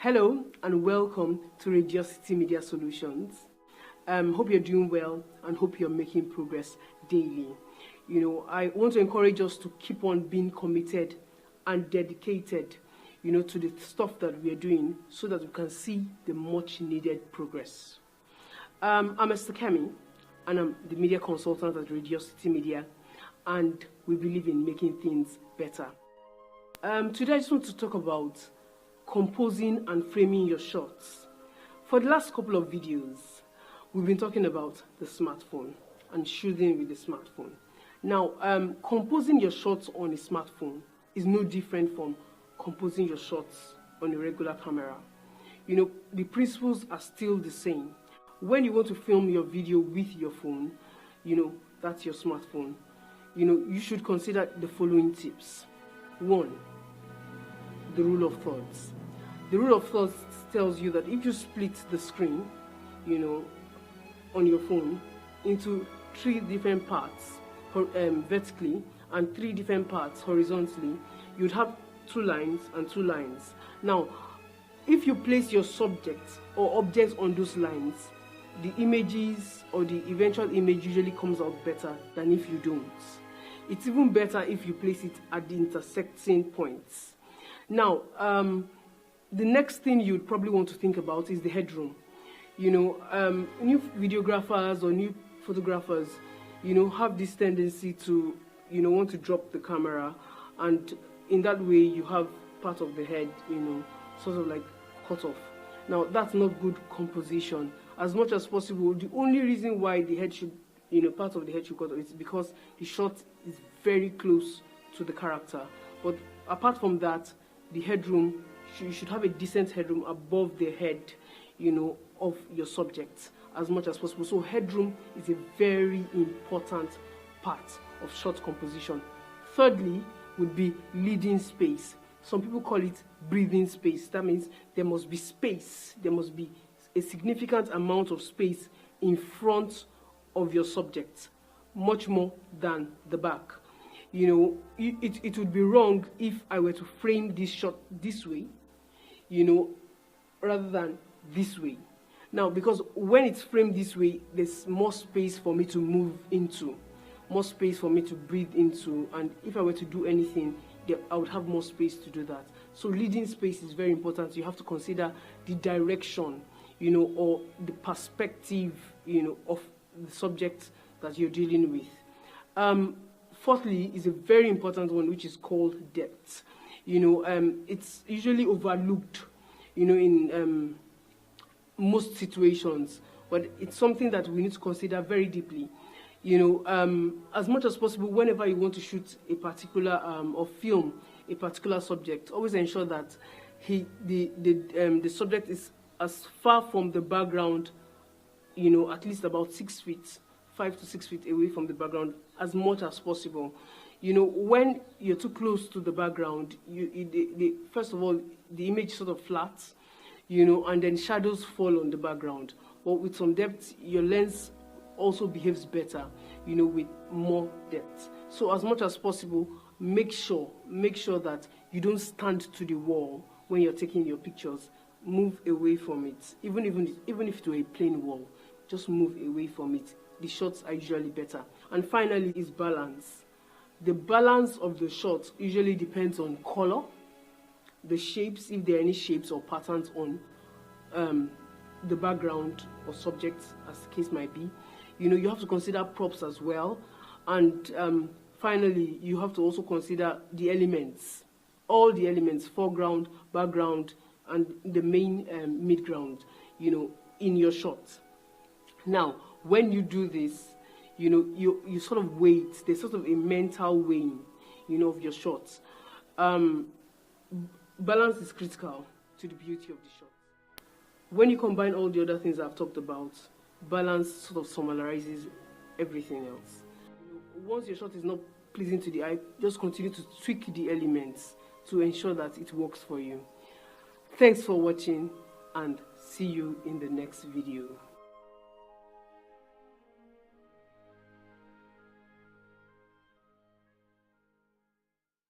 Hello and welcome to Radioxity Media Solutions. Hope you're doing well and hope you're making progress daily. I want to encourage us to keep on being committed and dedicated, to the stuff that we are doing so that we can see the much needed progress. I'm Mr. Kemi and I'm the media consultant at Radioxity Media, and we believe in making things better. Today I just want to talk about composing and framing your shots. For the last couple of videos, we've been talking about the smartphone and shooting with the smartphone. Now, composing your shots on a smartphone is no different from composing your shots on a regular camera. The principles are still the same. When you want to film your video with your phone, that's your smartphone, you should consider the following tips. 1, the rule of thirds. The rule of thirds tells you that if you split the screen, on your phone into 3 different parts vertically and 3 different parts horizontally, you'd have 2 lines and 2 lines. Now, if you place your subject or objects on those lines, the images or the eventual image usually comes out better than if you don't. It's even better if you place it at the intersecting points. Now, the next thing you'd probably want to think about is the headroom. New videographers or new photographers, have this tendency to, want to drop the camera, and in that way you have part of the head, sort of like cut off. Now, that's not good composition. As much as possible, the only reason why the head should, part of the head should cut off is because the shot is very close to the character. But apart from that, the headroom, you should have a decent headroom above the head, of your subject as much as possible. So headroom is a very important part of shot composition. Thirdly would be leading space. Some people call it breathing space. That means there must be space. There must be a significant amount of space in front of your subject, much more than the back. It would be wrong if I were to frame this shot this way, rather than this way. Now, because when it's framed this way, there's more space for me to move into, more space for me to breathe into, and if I were to do anything, I would have more space to do that. So leading space is very important. You have to consider the direction, or the perspective, of the subject that you're dealing with. Fourthly is a very important one, which is called depth. It's usually overlooked, in most situations, but it's something that we need to consider very deeply. As much as possible, whenever you want to shoot a particular or film a particular subject, always ensure that the subject is as far from the background, at least about 6 feet, 5 to 6 feet away from the background as much as possible. When you're too close to the background, first of all, the image sort of flats, and then shadows fall on the background. But with some depth, your lens also behaves better, with more depth. So as much as possible, make sure that you don't stand to the wall when you're taking your pictures. Move away from it. Even if it were a plain wall, just move away from it. The shots are usually better. And finally is balance. The balance of the shots usually depends on color, the shapes, if there are any shapes or patterns on the background or subject, as the case might be. You have to consider props as well. And finally, you have to also consider the elements, all the elements, foreground, background, and the main midground, in your shot. Now, when you do this, you sort of wait. There's sort of a mental weighing, of your shots. Balance is critical to the beauty of the shot. When you combine all the other things I've talked about, balance sort of summarizes everything else. Once your shot is not pleasing to the eye, just continue to tweak the elements to ensure that it works for you. Thanks for watching, and see you in the next video.